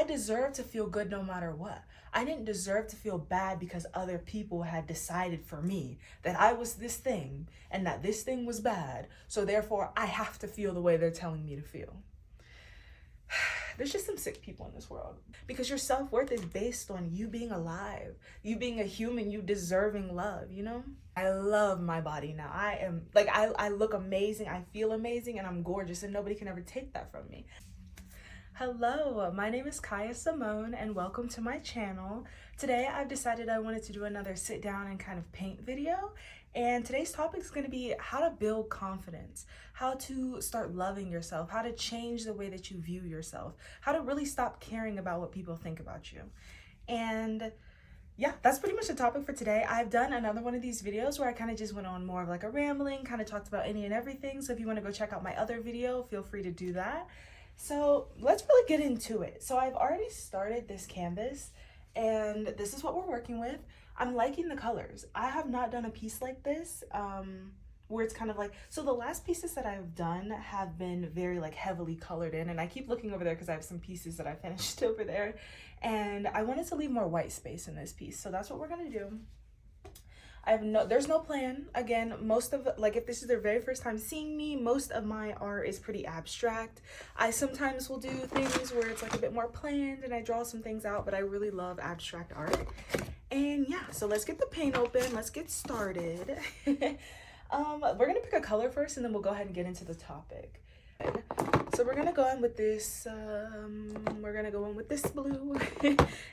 I deserve to feel good no matter what. I didn't deserve to feel bad because other people had decided for me that I was this thing and that this thing was bad. So therefore, I have to feel the way they're telling me to feel. There's just some sick people in this world because your self-worth is based on you being alive, you being a human, you deserving love, you know? I love my body now. I am like, I look amazing, I feel amazing, and I'm gorgeous, and nobody can ever take that from me. Hello, my name is Kaya Simone and welcome to my channel. Today I've decided I wanted to do another sit down and kind of paint video, and today's topic is going to be how to build confidence, how to start loving yourself, how to change the way that you view yourself, how to really stop caring about what people think about you. And yeah, that's pretty much the topic for today. I've done another one of these videos where I kind of just went on more of like a rambling, kind of talked about any and everything. So if you want to go check out my other video, feel free to do that. So let's really get into it. So I've already started this canvas and this is what we're working with. I'm liking the colors. I have not done a piece like this where it's kind of like, so the last pieces that I've done have been very like heavily colored in, and I keep looking over there because I have some pieces that I finished over there, and I wanted to leave more white space in this piece. So that's what we're gonna do. There's no plan. Again, most of, like, if this is their very first time seeing me, most of my art is pretty abstract. I sometimes will do things where it's like a bit more planned and I draw some things out, but I really love abstract art. And yeah, so let's get the paint open. Let's get started. We're gonna pick a color first and then we'll go ahead and get into the topic. So we're gonna go in with this, blue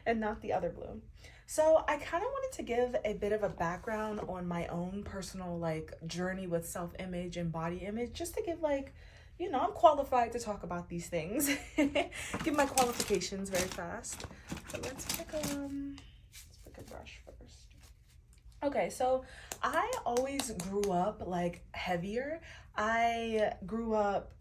and not the other blue. So I kind of wanted to give a bit of a background on my own personal like journey with self-image and body image, just to give like, you know, I'm qualified to talk about these things. Give my qualifications very fast. So let's pick a brush first. Okay, so I always grew up like heavier. I grew up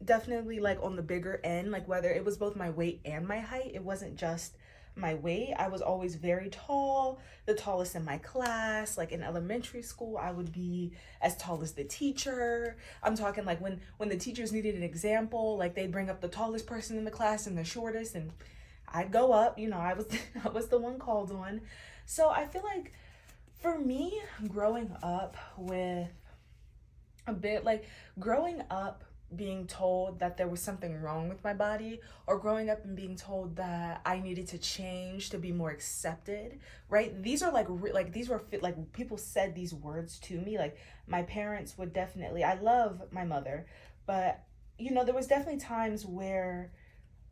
definitely like on the bigger end, like whether it was both my weight and my height. It wasn't just my weight. I was always very tall, the tallest in my class. Like in elementary school, I would be as tall as the teacher. I'm talking like when the teachers needed an example, like they'd bring up the tallest person in the class and the shortest, and I'd go up, you know, I was the one called on. So I feel like for me, growing up with a bit like growing up being told that there was something wrong with my body, or growing up and being told that I needed to change to be more accepted, right? These are these were like people said these words to me. Like my parents would definitely, I love my mother, but you know, there was definitely times where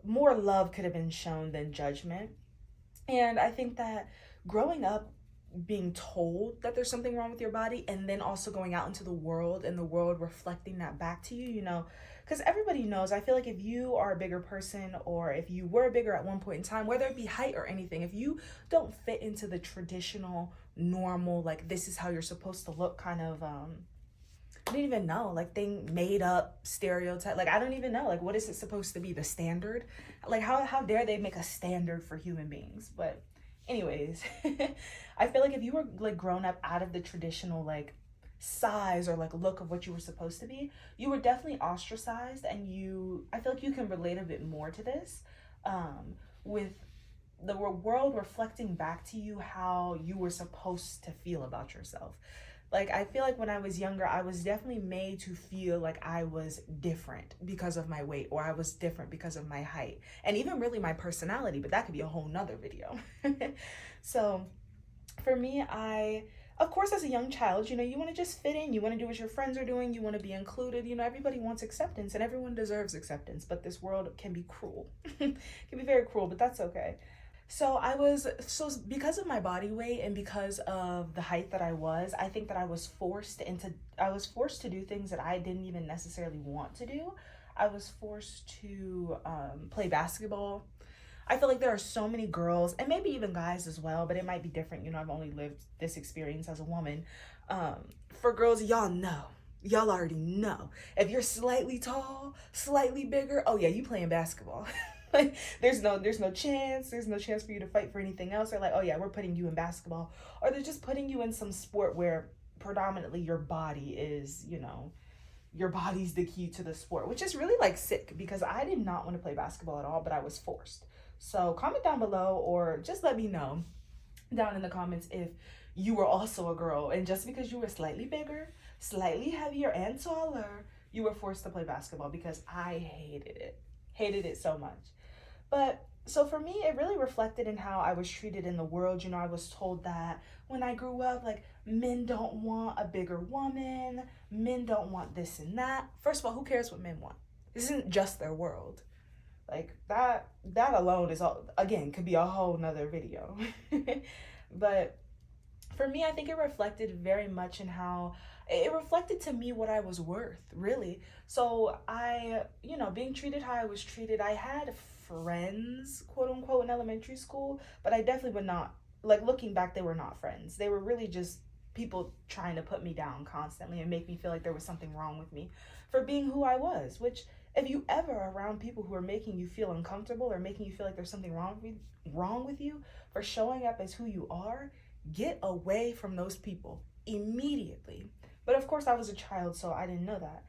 more love could have been shown than judgment. And I think that growing up being told that there's something wrong with your body, and then also going out into the world and the world reflecting that back to you, you know, because everybody knows, I feel like if you are a bigger person, or if you were bigger at one point in time, whether it be height or anything, if you don't fit into the traditional normal, like this is how you're supposed to look kind of I don't even know, like thing made up stereotype, like I don't even know, like what is it supposed to be, the standard? Like how dare they make a standard for human beings? But anyways, I feel like if you were like grown up out of the traditional like size or like look of what you were supposed to be, you were definitely ostracized. And I feel like you can relate a bit more to this, with the world reflecting back to you how you were supposed to feel about yourself. Like, I feel like when I was younger, I was definitely made to feel like I was different because of my weight, or I was different because of my height, and even really my personality, but that could be a whole nother video. So for me, of course, as a young child, you know, you want to just fit in, you want to do what your friends are doing, you want to be included, you know, everybody wants acceptance and everyone deserves acceptance, but this world can be cruel. It can be very cruel, but that's okay. So because of my body weight and because of the height that I think that I was forced to do things that I didn't even necessarily want to do. I was forced to play basketball. I feel like there are so many girls, and maybe even guys as well, but it might be different. You know, I've only lived this experience as a woman. For girls, y'all already know. If you're slightly tall, slightly bigger, oh yeah, you playing basketball. Like there's no chance for you to fight for anything else. They're like, oh yeah, we're putting you in basketball, or they're just putting you in some sport where predominantly your body is, you know, your body's the key to the sport, which is really like sick, because I did not want to play basketball at all, but I was forced. So comment down below, or just let me know down in the comments if you were also a girl, and just because you were slightly bigger, slightly heavier, and taller, you were forced to play basketball, because I hated it so much. But so for me, it really reflected in how I was treated in the world. I was told that when I grew up, like, men don't want a bigger woman, men don't want this and that. First of all, who cares what men want? This isn't just their world. Like, that alone is all, again, could be a whole nother video. But for me, I think it reflected very much in how it reflected to me what I was worth, really. So being treated how I was treated, I had friends, quote unquote, in elementary school, but I definitely would not, like, looking back, they were not friends. They were really just people trying to put me down constantly and make me feel like there was something wrong with me for being who I was, which, if you ever are around people who are making you feel uncomfortable or making you feel like there's something wrong with you for showing up as who you are, get away from those people immediately. But of course, I was a child, so I didn't know that.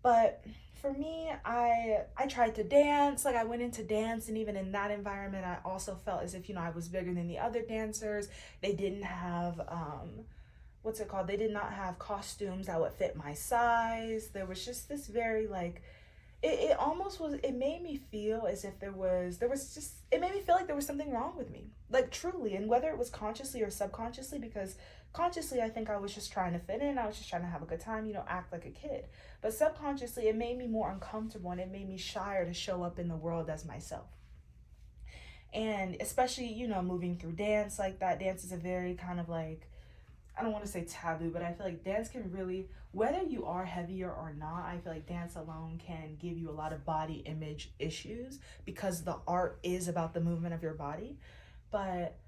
But for me, I tried to dance. Like, I went into dance, and even in that environment, I also felt as if, I was bigger than the other dancers. They didn't have what's it called? They did not have costumes that would fit my size. There was just this very, like, it almost was, it made me feel as if it made me feel like there was something wrong with me, like, truly. And whether it was consciously or subconsciously, because consciously, I think I was just trying to fit in, I was just trying to have a good time, act like a kid. But subconsciously, it made me more uncomfortable, and it made me shyer to show up in the world as myself. And especially, moving through dance like that, dance is a very kind of, like, I don't want to say taboo, but I feel like dance can really, whether you are heavier or not, I feel like dance alone can give you a lot of body image issues, because the art is about the movement of your body. But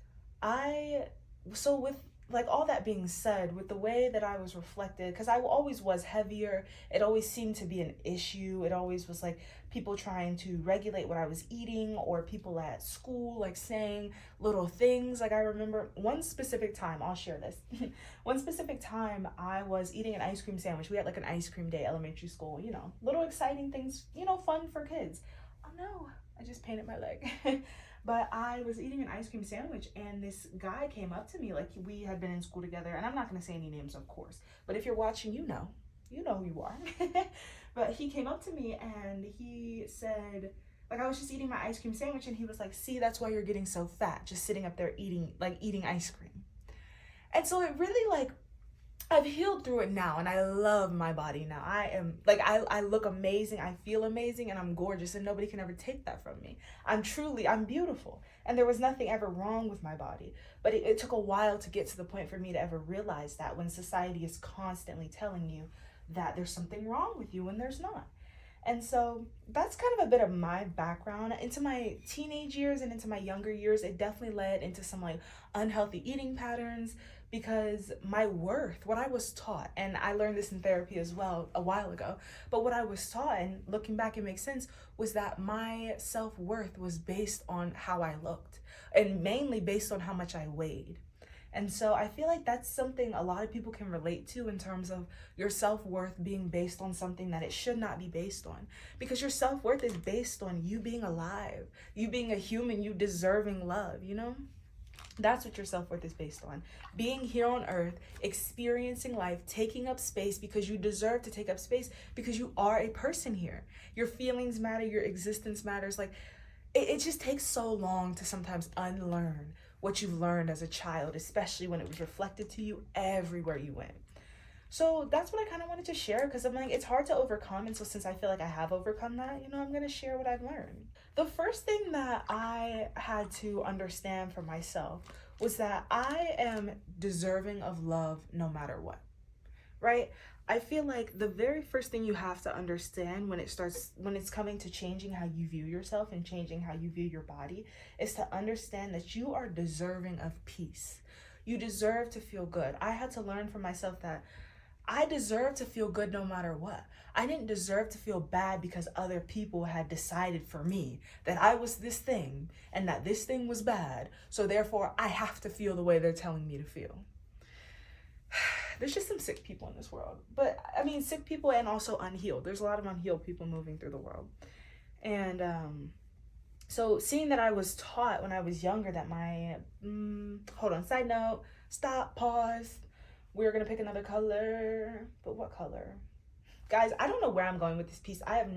so with, like, all that being said, with the way that I was reflected, because I always was heavier, it always seemed to be an issue. It always was like people trying to regulate what I was eating, or people at school, like, saying little things. Like, I remember one specific time, I'll share this. One specific time, I was eating an ice cream sandwich. We had, like, an ice cream day, elementary school, little exciting things, fun for kids. Oh no, I just painted my leg. But I was eating an ice cream sandwich, and this guy came up to me, like, we had been in school together, and I'm not going to say any names, of course, but if you're watching, you know who you are. But he came up to me, and he said, like, I was just eating my ice cream sandwich, and he was like, see, that's why you're getting so fat, just sitting up there eating ice cream. And so it really, like, I've healed through it now, and I love my body now. I am, like, I look amazing, I feel amazing, and I'm gorgeous, and nobody can ever take that from me. I'm beautiful, and there was nothing ever wrong with my body. But it took a while to get to the point for me to ever realize that, when society is constantly telling you that there's something wrong with you when there's not. And so that's kind of a bit of my background. Into my teenage years and into my younger years, it definitely led into some, like, unhealthy eating patterns, because my worth, what I was taught, and I learned this in therapy as well a while ago, but what I was taught, and looking back it makes sense, was that my self-worth was based on how I looked, and mainly based on how much I weighed. And so I feel like that's something a lot of people can relate to, in terms of your self-worth being based on something that it should not be based on. Because your self-worth is based on you being alive, you being a human, you deserving love, That's what your self-worth is based on. Being here on earth, experiencing life, taking up space because you deserve to take up space, because you are a person here. Your feelings matter, your existence matters. Like, it just takes so long to sometimes unlearn what you've learned as a child, especially when it was reflected to you everywhere you went. So that's what I kind of wanted to share, because I'm like, it's hard to overcome. And so since I feel like I have overcome that, I'm going to share what I've learned. The first thing that I had to understand for myself was that I am deserving of love no matter what, right? I feel like the very first thing you have to understand when it's coming to changing how you view yourself and changing how you view your body, is to understand that you are deserving of peace. You deserve to feel good. I had to learn for myself that I deserve to feel good no matter what. I didn't deserve to feel bad because other people had decided for me that I was this thing and that this thing was bad. So therefore, I have to feel the way they're telling me to feel. There's just some sick people in this world. But I mean, sick people and also unhealed. There's a lot of unhealed people moving through the world. And So seeing that I was taught when I was younger that my, hold on, side note, stop, pause. We're gonna pick another color, but what color? Guys, I don't know where I'm going with this piece. I have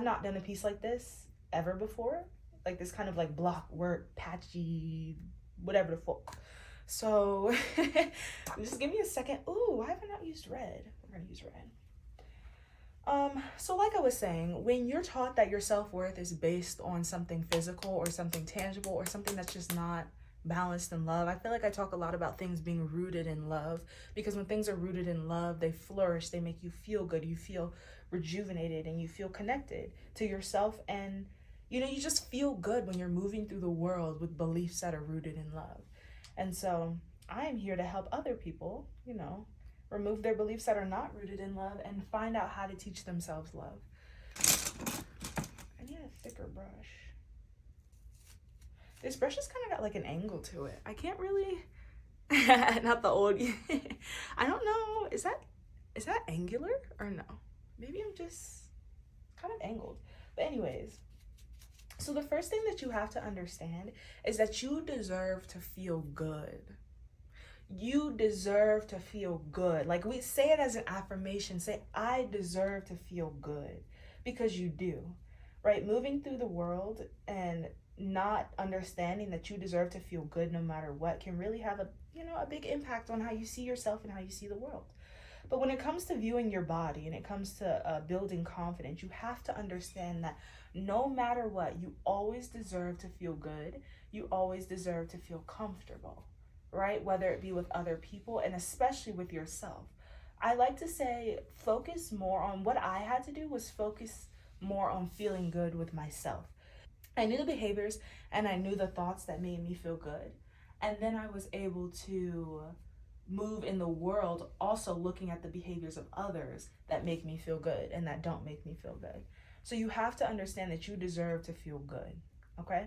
not done a piece like this ever before. Like this kind of like block work, patchy, whatever the fuck. So just give me a second. Ooh, why have I not used red? We're gonna use red. So like I was saying, when you're taught that your self-worth is based on something physical or something tangible or something that's just not balanced in love, I feel like I talk a lot about things being rooted in love, because when things are rooted in love, they flourish, they make you feel good, you feel rejuvenated, and you feel connected to yourself. And you just feel good when you're moving through the world with beliefs that are rooted in love. And so I am here to help other people, remove their beliefs that are not rooted in love and find out how to teach themselves love. I need a thicker brush. This brush has kind of got like an angle to it. I can't really, not the old, I don't know, is that angular or no? Maybe I'm just kind of angled. But anyways, so the first thing that you have to understand is that you deserve to feel good. You deserve to feel good. Like, we say it as an affirmation. Say, I deserve to feel good, because you do, right? Moving through the world and not understanding that you deserve to feel good no matter what can really have a big impact on how you see yourself and how you see the world. But when it comes to viewing your body and it comes to building confidence, you have to understand that no matter what, you always deserve to feel good. You always deserve to feel comfortable, right? Whether it be with other people and especially with yourself. I like to say, focus more on what I had to do was focus more on feeling good with myself. I knew the behaviors and I knew the thoughts that made me feel good. And then I was able to move in the world also looking at the behaviors of others that make me feel good and that don't make me feel good. So you have to understand that you deserve to feel good, okay?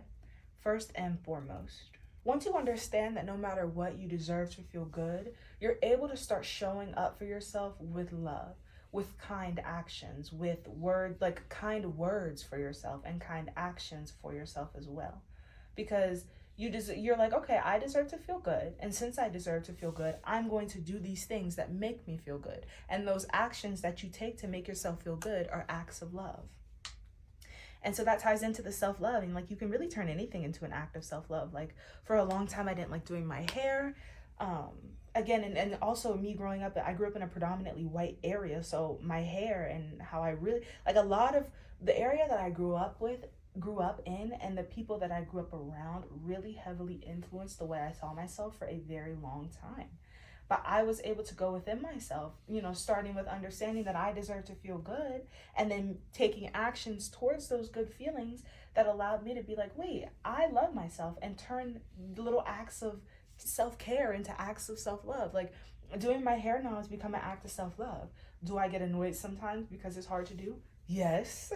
First and foremost. Once you understand that no matter what, you deserve to feel good, you're able to start showing up for yourself with love, with kind actions, with kind words for yourself and kind actions for yourself as well. Because you're like, okay, I deserve to feel good. And since I deserve to feel good, I'm going to do these things that make me feel good. And those actions that you take to make yourself feel good are acts of love. And so that ties into the self-love. And like, you can really turn anything into an act of self-love. Like, for a long time, I didn't like doing my hair. Again, and also me growing up, I grew up in a predominantly white area. So my hair and how I really, like, a lot of the area that I grew up in and the people that I grew up around really heavily influenced the way I saw myself for a very long time. But I was able to go within myself, starting with understanding that I deserve to feel good, and then taking actions towards those good feelings that allowed me to be like, wait, I love myself, and turn little acts of self-care into acts of self-love. Like, doing my hair now has become an act of self-love. Do I get annoyed sometimes because it's hard to do? Yes.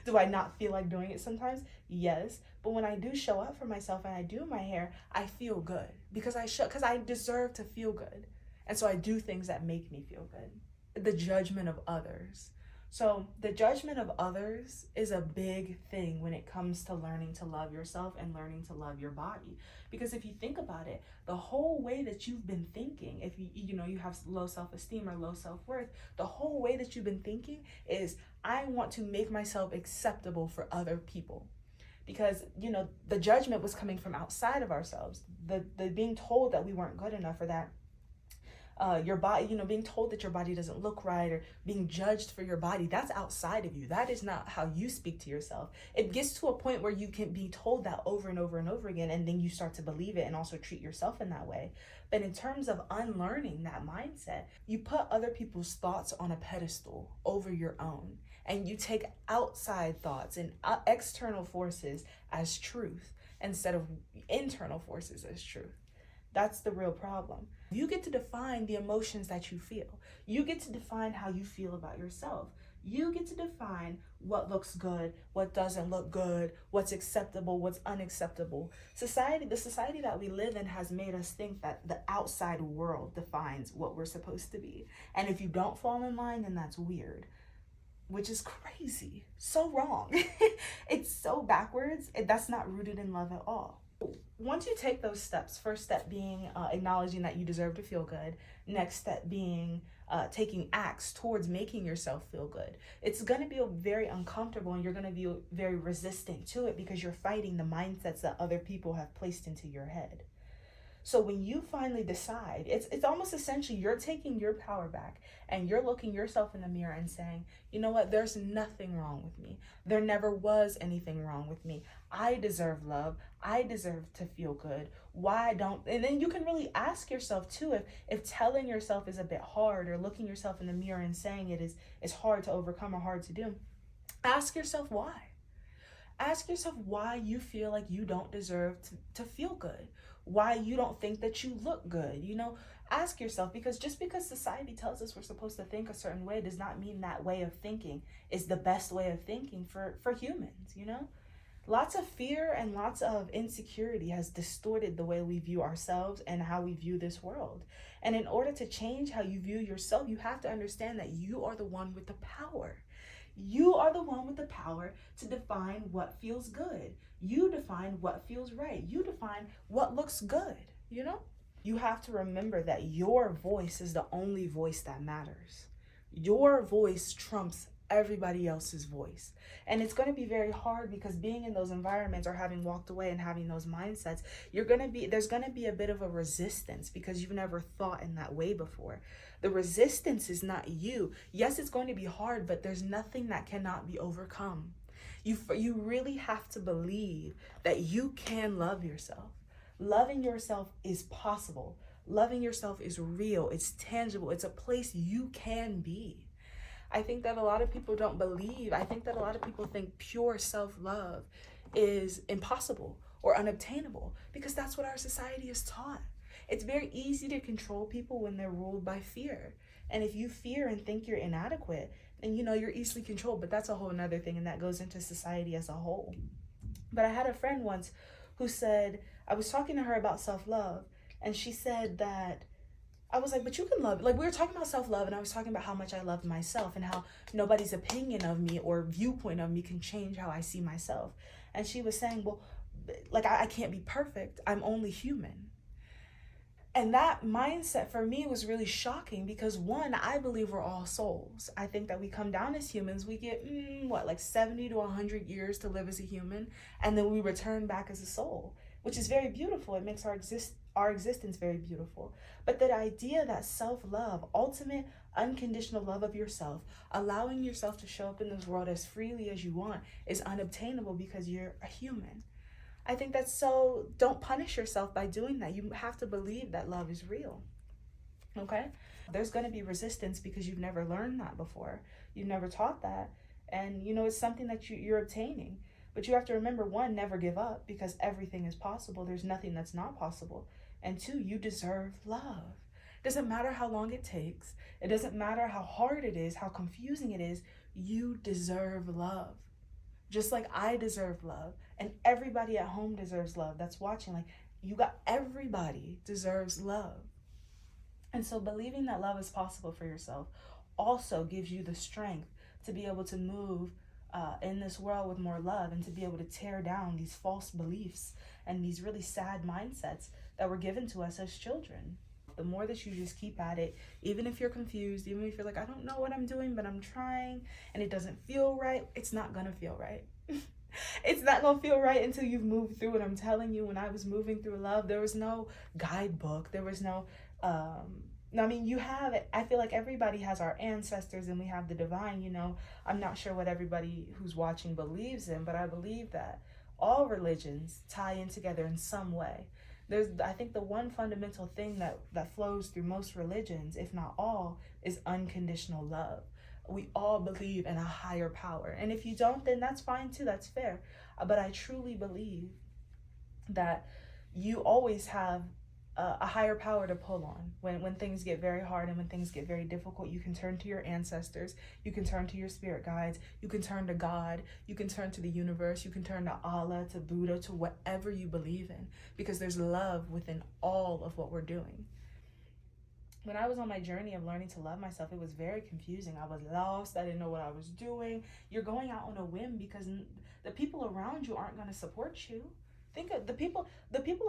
Do I not feel like doing it sometimes? Yes. But when I do show up for myself and I do my hair, I feel good because I deserve to feel good. And so I do things that make me feel good. The judgment of others. So the judgment of others is a big thing when it comes to learning to love yourself and learning to love your body. Because if you think about it, the whole way that you've been thinking, if you have low self-esteem or low self-worth, the whole way that you've been thinking is, I want to make myself acceptable for other people. Because the judgment was coming from outside of ourselves. The being told that we weren't good enough, or that your body, being told that your body doesn't look right, or being judged for your body, that's outside of you. That is not how you speak to yourself. It gets to a point where you can be told that over and over and over again, and then you start to believe it and also treat yourself in that way. But in terms of unlearning that mindset, you put other people's thoughts on a pedestal over your own, and you take outside thoughts and external forces as truth instead of internal forces as truth. That's the real problem. You get to define the emotions that you feel. You get to define how you feel about yourself. You get to define what looks good, what doesn't look good, what's acceptable, what's unacceptable. The society that we live in has made us think that the outside world defines what we're supposed to be. And if you don't fall in line, then that's weird. which is crazy, so wrong. It's so backwards. That's not rooted in love at all. Once you take those steps, first step being acknowledging that you deserve to feel good, next step being taking acts towards making yourself feel good. It's going to be very uncomfortable, and you're going to be very resistant to it because you're fighting the mindsets that other people have placed into your head. So when you finally decide, it's almost essentially you're taking your power back and you're looking yourself in the mirror and saying, you know what, there's nothing wrong with me. There never was anything wrong with me. I deserve love. I deserve to feel good. Why don't, and then you can really ask yourself too, if telling yourself is a bit hard, or looking yourself in the mirror and saying it is hard to overcome or hard to do, ask yourself why. Ask yourself why you feel like you don't deserve to feel good, why you don't think that you look good. Ask yourself, because just because society tells us we're supposed to think a certain way does not mean that way of thinking is the best way of thinking for humans. Lots of fear and lots of insecurity has distorted the way we view ourselves and how we view this world. And in order to change how you view yourself, you have to understand that you are the one with the power. You are the one with the power to define what feels good. You define what feels right. You define what looks good, You have to remember that your voice is the only voice that matters. Your voice trumps everybody else's voice. And it's going to be very hard, because being in those environments, or having walked away and having those mindsets, there's going to be a bit of a resistance because you've never thought in that way before. The resistance is not you. Yes, it's going to be hard, but there's nothing that cannot be overcome. You really have to believe that you can love yourself. Loving yourself is possible. Loving yourself is real. It's tangible. It's a place you can be. I think that a lot of people don't believe. I think that a lot of people think pure self-love is impossible or unobtainable, because that's what our society is taught. It's very easy to control people when they're ruled by fear. And if you fear and think you're inadequate, then you're easily controlled. But that's a whole nother thing, and that goes into society as a whole. But I had a friend once who said, I was talking to her about self-love, and she said that, I was like, but you can love, like, we were talking about self-love, and I was talking about how much I loved myself and how nobody's opinion of me or viewpoint of me can change how I see myself. And she was saying, well, like, I can't be perfect. I'm only human. And that mindset for me was really shocking, because one, I believe we're all souls. I think that we come down as humans, we get, like 70 to 100 years to live as a human, and then we return back as a soul, which is very beautiful. It makes our existence very beautiful. But the idea that self-love, ultimate unconditional love of yourself, allowing yourself to show up in this world as freely as you want, is unobtainable because you're a human. I think that's so, don't punish yourself by doing that. You have to believe that love is real, okay? There's gonna be resistance because you've never learned that before. You've never taught that. And it's something that you're obtaining. But you have to remember, one, never give up, because everything is possible. There's nothing that's not possible. And two, you deserve love. It doesn't matter how long it takes. It doesn't matter how hard it is, how confusing it is. You deserve love. Just like I deserve love, and everybody at home deserves love that's watching. Like, everybody deserves love. And so believing that love is possible for yourself also gives you the strength to be able to move in this world with more love, and to be able to tear down these false beliefs and these really sad mindsets that were given to us as children. The more that you just keep at it, even if you're confused, even if you're like, I don't know what I'm doing, but I'm trying, and it doesn't feel right, it's not gonna feel right. It's not gonna feel right until you've moved through it. I'm telling you, when I was moving through love, there was no guidebook. There was no, I feel like everybody has our ancestors, and we have the divine, I'm not sure what everybody who's watching believes in, but I believe that all religions tie in together in some way. I think the one fundamental thing that flows through most religions, if not all, is unconditional love. We all believe in a higher power. And if you don't, then that's fine too, that's fair. But I truly believe that you always have a higher power to pull on. When things get very hard and when things get very difficult, you can turn to your ancestors, you can turn to your spirit guides, you can turn to God, you can turn to the universe, you can turn to Allah, to Buddha, to whatever you believe in, because there's love within all of what we're doing. When I was on my journey of learning to love myself, it was very confusing. I was lost. I didn't know what I was doing. You're going out on a whim because the people around you aren't going to support you. Think of the people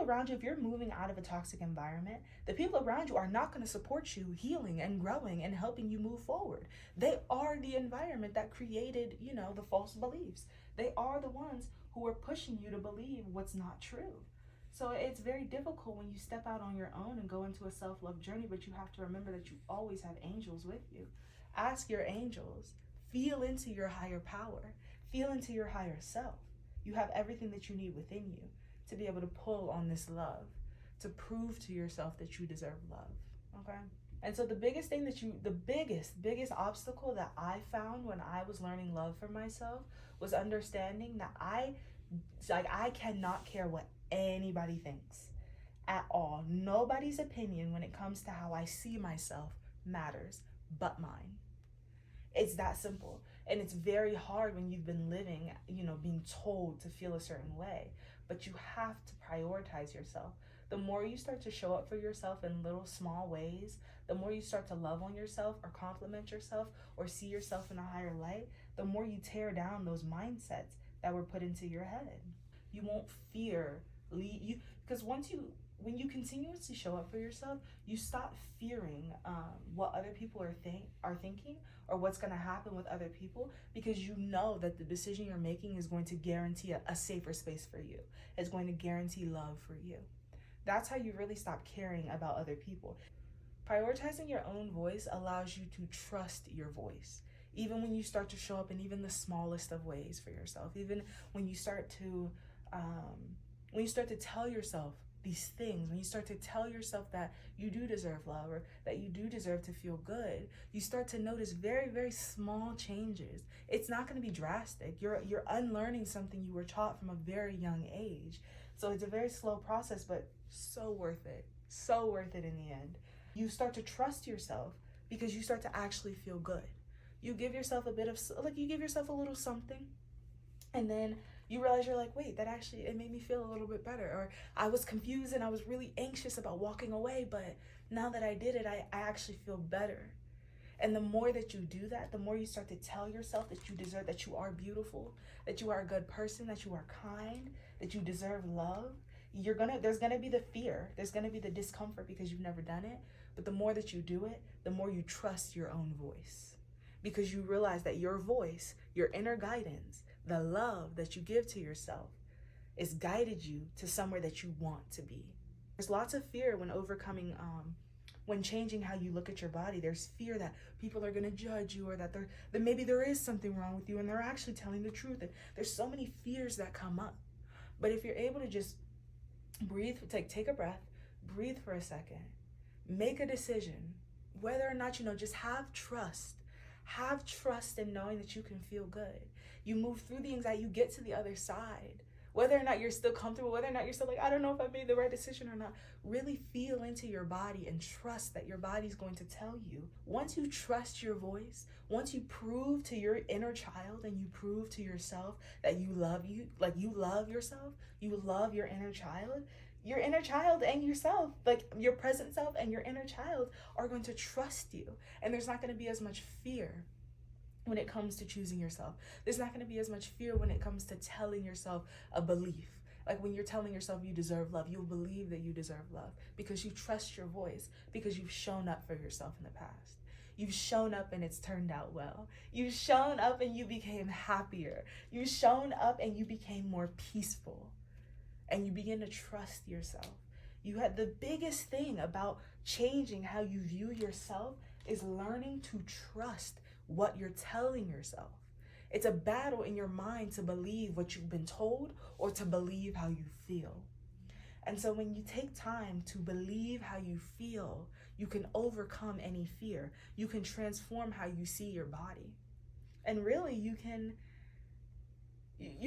around you. If you're moving out of a toxic environment, the people around you are not going to support you healing and growing and helping you move forward. They are the environment that created, the false beliefs. They are the ones who are pushing you to believe what's not true. So it's very difficult when you step out on your own and go into a self-love journey, but you have to remember that you always have angels with you. Ask your angels. Feel into your higher power. Feel into your higher self. You have everything that you need within you to be able to pull on this love, to prove to yourself that you deserve love. Okay? And so the biggest obstacle that I found when I was learning love for myself was understanding that I cannot care what anybody thinks at all. Nobody's opinion when it comes to how I see myself matters but mine. It's that simple. And it's very hard when you've been living, being told to feel a certain way. But you have to prioritize yourself. The more you start to show up for yourself in little small ways, the more you start to love on yourself or compliment yourself or see yourself in a higher light, the more you tear down those mindsets that were put into your head. You won't fear because when you continuously show up for yourself, you stop fearing what other people are thinking or what's going to happen with other people, because you know that the decision you're making is going to guarantee a safer space for you. It's going to guarantee love for you. That's how you really stop caring about other people. Prioritizing your own voice allows you to trust your voice. Even when you start to show up in even the smallest of ways for yourself, even when you start to tell yourself these things, when you start to tell yourself that you do deserve love or that you do deserve to feel good, you start to notice very, very small changes. It's not going to be drastic. You're unlearning something you were taught from a very young age. So it's a very slow process, but so worth it. So worth it in the end. You start to trust yourself because you start to actually feel good. You give yourself a little something, and then you realize you're like, wait, it made me feel a little bit better. Or I was confused and I was really anxious about walking away, but now that I did it, I actually feel better. And the more that you do that, the more you start to tell yourself that you deserve, that you are beautiful, that you are a good person, that you are kind, that you deserve love. There's gonna be the fear, there's gonna be the discomfort because you've never done it. But the more that you do it, the more you trust your own voice, because you realize that your voice, your inner guidance, the love that you give to yourself is guided you to somewhere that you want to be. There's lots of fear when changing how you look at your body. There's fear that people are going to judge you, or that maybe there is something wrong with you and they're actually telling the truth. And there's so many fears that come up. But if you're able to just breathe, take a breath, breathe for a second, make a decision, whether or not, just have trust. Have trust in knowing that you can feel good. You move through the anxiety, you get to the other side. Whether or not you're still comfortable, whether or not you're still like, I don't know if I made the right decision or not, really feel into your body and trust that your body's going to tell you. Once you trust your voice, once you prove to your inner child and you prove to yourself that you love yourself, you love your inner child and yourself, like your present self and your inner child, are going to trust you. And there's not going to be as much fear when it comes to choosing yourself. There's not going to be as much fear when it comes to telling yourself a belief. Like when you're telling yourself you deserve love, you'll believe that you deserve love because you trust your voice, because you've shown up for yourself in the past. You've shown up and it's turned out well. You've shown up and you became happier. You've shown up and you became more peaceful. And you begin to trust yourself. You had the biggest thing about changing how you view yourself is learning to trust what you're telling yourself. It's a battle in your mind to believe what you've been told or to believe how you feel. And so when you take time to believe how you feel, you can overcome any fear. You can transform how you see your body. And really, you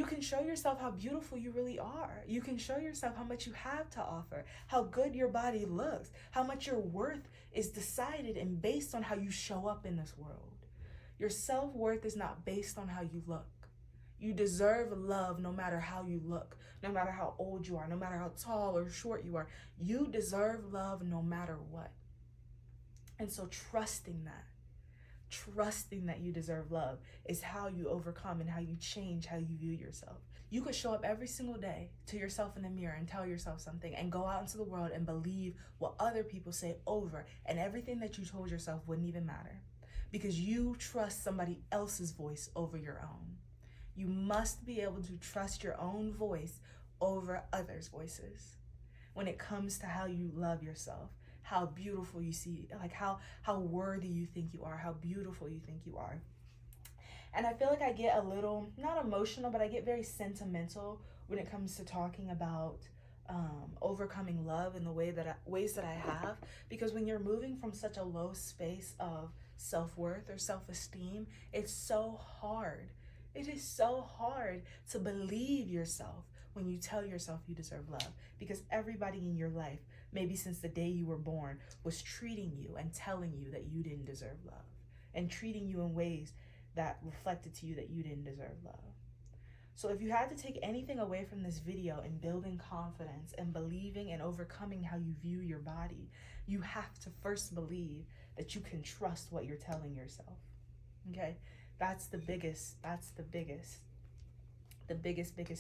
can show yourself how beautiful you really are. You can show yourself how much you have to offer, how good your body looks, how much your worth is decided and based on how you show up in this world. Your self-worth is not based on how you look. You deserve love no matter how you look, no matter how old you are, no matter how tall or short you are. You deserve love no matter what. And so trusting that you deserve love is how you overcome and how you change how you view yourself. You could show up every single day to yourself in the mirror and tell yourself something and go out into the world and believe what other people say over, and everything that you told yourself wouldn't even matter because you trust somebody else's voice over your own. You must be able to trust your own voice over others' voices when it comes to how you love yourself, how beautiful you see, like how worthy you think you are, how beautiful you think you are. And I feel like I get a little, not emotional, but I get very sentimental when it comes to talking about overcoming love in the ways that I have, because when you're moving from such a low space of self-worth or self-esteem, it's so hard. It is so hard to believe yourself when you tell yourself you deserve love, because everybody in your life, maybe since the day you were born, was treating you and telling you that you didn't deserve love and treating you in ways that reflected to you that you didn't deserve love. So if you had to take anything away from this video in building confidence and believing and overcoming how you view your body, you have to first believe that you can trust what you're telling yourself. Okay? That's the biggest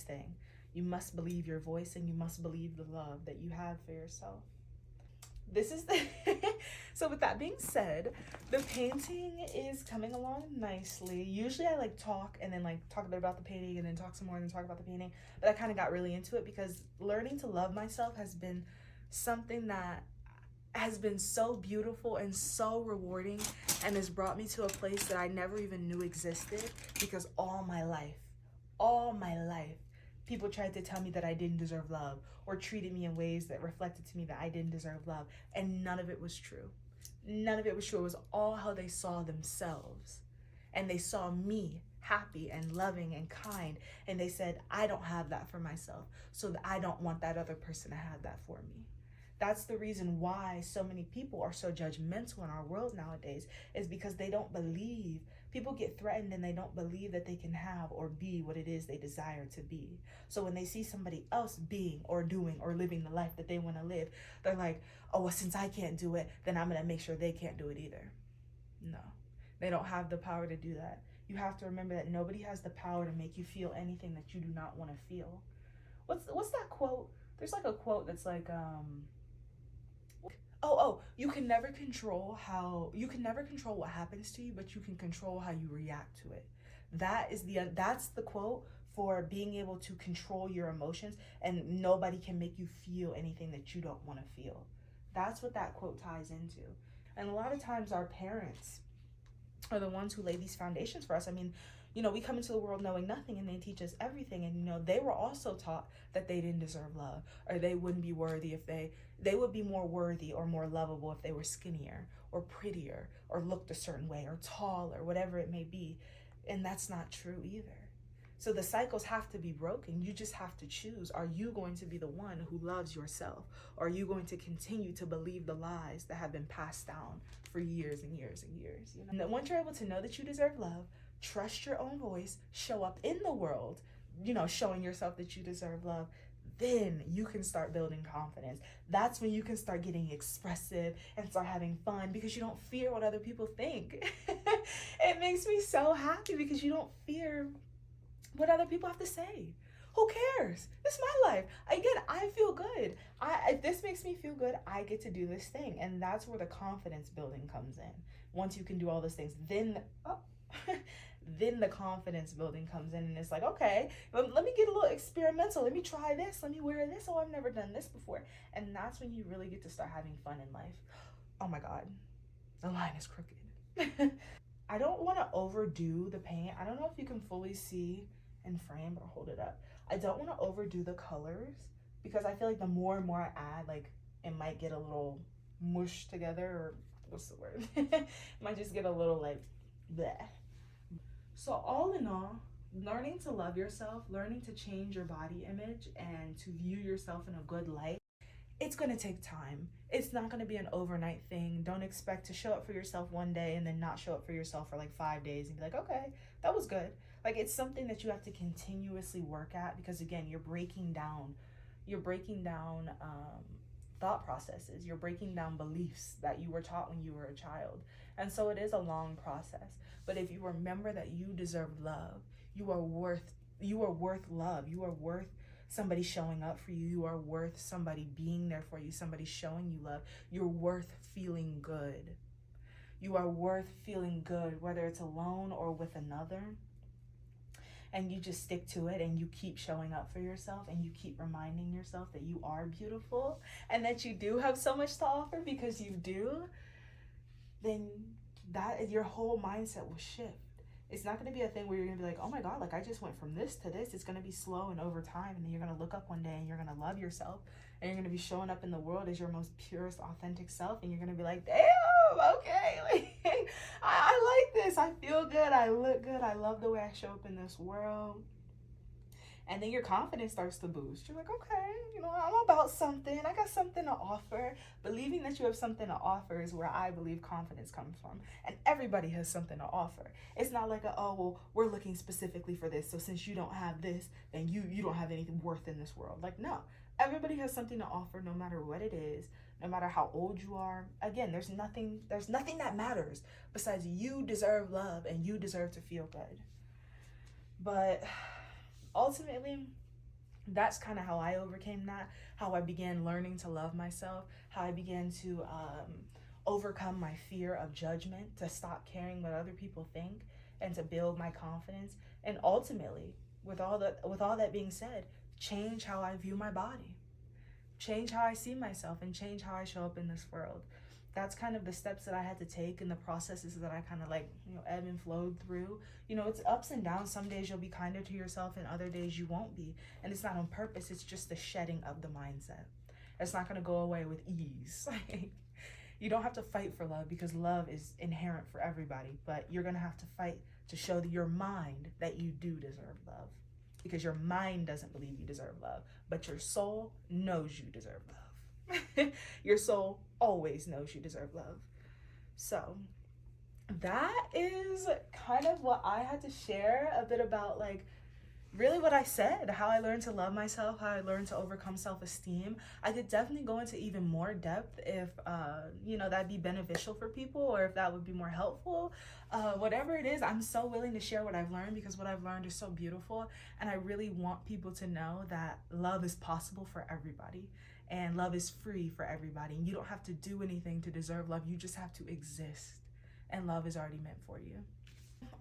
thing. You must believe your voice, and you must believe the love that you have for yourself. This is the so with that being said, the painting is coming along nicely. Usually I like talk and then like talk a bit about the painting and then talk some more and then talk about the painting, but I kind of got really into it because learning to love myself has been something that has been so beautiful and so rewarding, and has brought me to a place that I never even knew existed, because all my life, people tried to tell me that I didn't deserve love or treated me in ways that reflected to me that I didn't deserve love. And none of it was true. None of it was true. It was all how they saw themselves. And they saw me happy and loving and kind. And they said, I don't have that for myself, so I don't want that other person to have that for me. That's the reason why so many people are so judgmental in our world nowadays, is because they don't believe. People get threatened and they don't believe that they can have or be what it is they desire to be. So when they see somebody else being or doing or living the life that they want to live, they're like, oh, well, since I can't do it, then I'm going to make sure they can't do it either. No, they don't have the power to do that. You have to remember that nobody has the power to make you feel anything that you do not want to feel. What's that quote? There's like a quote that's like, you can never control what happens to you, but you can control how you react to it. That's the quote for being able to control your emotions, and nobody can make you feel anything that you don't want to feel. That's what that quote ties into. And a lot of times our parents are the ones who lay these foundations for us. I mean, we come into the world knowing nothing, and they teach us everything. And, they were also taught that they didn't deserve love, or they wouldn't be worthy if they would be more worthy or more lovable if they were skinnier or prettier or looked a certain way or tall or whatever it may be. And that's not true either. So the cycles have to be broken. You just have to choose. Are you going to be the one who loves yourself? Or are you going to continue to believe the lies that have been passed down for years and years and years? And once you're able to know that you deserve love, trust your own voice, show up in the world, showing yourself that you deserve love, then you can start building confidence. That's when you can start getting expressive and start having fun, because you don't fear what other people think. It makes me so happy because you don't fear what other people have to say. Who cares? It's my life. Again, I feel good. If this makes me feel good, I get to do this thing. And that's where the confidence building comes in. Once you can do all those things, then the confidence building comes in, and it's like, okay, let me get a little experimental. Let me try this. Let me wear this. Oh, I've never done this before. And that's when you really get to start having fun in life. Oh my God, the line is crooked. I don't want to overdo the paint. I don't know if you can fully see in frame, or hold it up. I don't want to overdo the colors, because I feel like the more and more I add, like, it might get a little mush together, or what's the word? It might just get a little like bleh. So all in all, learning to love yourself, learning to change your body image and to view yourself in a good light, it's going to take time. It's not going to be an overnight thing. Don't expect to show up for yourself one day and then not show up for yourself for like 5 days and be like, okay, that was good. Like, it's something that you have to continuously work at, because again, you're breaking down thought processes. You're breaking down beliefs that you were taught when you were a child. And so it is a long process. But if you remember that you deserve love, you are worth love. You are worth somebody showing up for you. You are worth somebody being there for you, somebody showing you love. You're worth feeling good. You are worth feeling good, whether it's alone or with another. And you just stick to it, and you keep showing up for yourself, and you keep reminding yourself that you are beautiful and that you do have so much to offer, because you do, then that your whole mindset will shift. It's not going to be a thing where you're going to be like, oh my God, like I just went from this to this. It's going to be slow and over time. And then you're going to look up one day and you're going to love yourself, and you're going to be showing up in the world as your most purest, authentic self. And you're going to be like, damn, okay, like, I like this. I feel good. I look good. I love the way I show up in this world. And then your confidence starts to boost. You're like, okay, you know, I'm about something. I got something to offer. Believing that you have something to offer is where I believe confidence comes from. And everybody has something to offer. It's not like, oh, well, we're looking specifically for this, so since you don't have this, then you don't have anything worth in this world. Like, no. Everybody has something to offer, no matter what it is, no matter how old you are. Again, there's nothing that matters besides you deserve love and you deserve to feel good. But ultimately, that's kind of how I overcame that, how I began learning to love myself, how I began to overcome my fear of judgment, to stop caring what other people think, and to build my confidence. And ultimately, with all that being said, change how I view my body, change how I see myself, and change how I show up in this world. That's kind of the steps that I had to take, and the processes that I kind of like, you know, ebb and flowed through. You know, it's ups and downs. Some days you'll be kinder to yourself and other days you won't be. And it's not on purpose. It's just the shedding of the mindset. It's not going to go away with ease. You don't have to fight for love, because love is inherent for everybody. But you're going to have to fight to show your mind that you do deserve love. Because your mind doesn't believe you deserve love, but your soul knows you deserve love. Your soul always knows you deserve love. So that is kind of what I had to share a bit about, like, really what I said, how I learned to love myself, how I learned to overcome self-esteem. I could definitely go into even more depth if, you know, that'd be beneficial for people, or if that would be more helpful. Whatever it is, I'm so willing to share what I've learned, because what I've learned is so beautiful. And I really want people to know that love is possible for everybody. And love is free for everybody. And you don't have to do anything to deserve love. You just have to exist. And love is already meant for you.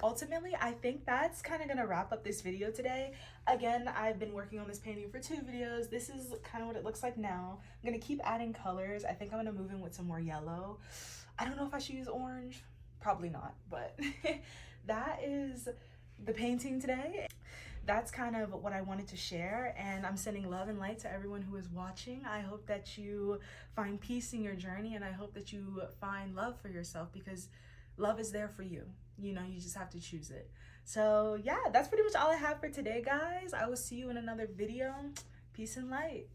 Ultimately, I think that's kind of going to wrap up this video today. Again, I've been working on this painting for 2 videos. This is kind of what it looks like now. I'm going to keep adding colors. I think I'm going to move in with some more yellow. I don't know if I should use orange. Probably not, but that is the painting today. That's kind of what I wanted to share, and I'm sending love and light to everyone who is watching. I hope that you find peace in your journey, and I hope that you find love for yourself, because love is there for you. You know, you just have to choose it. So yeah, that's pretty much all I have for today, guys. I will see you in another video. Peace and light.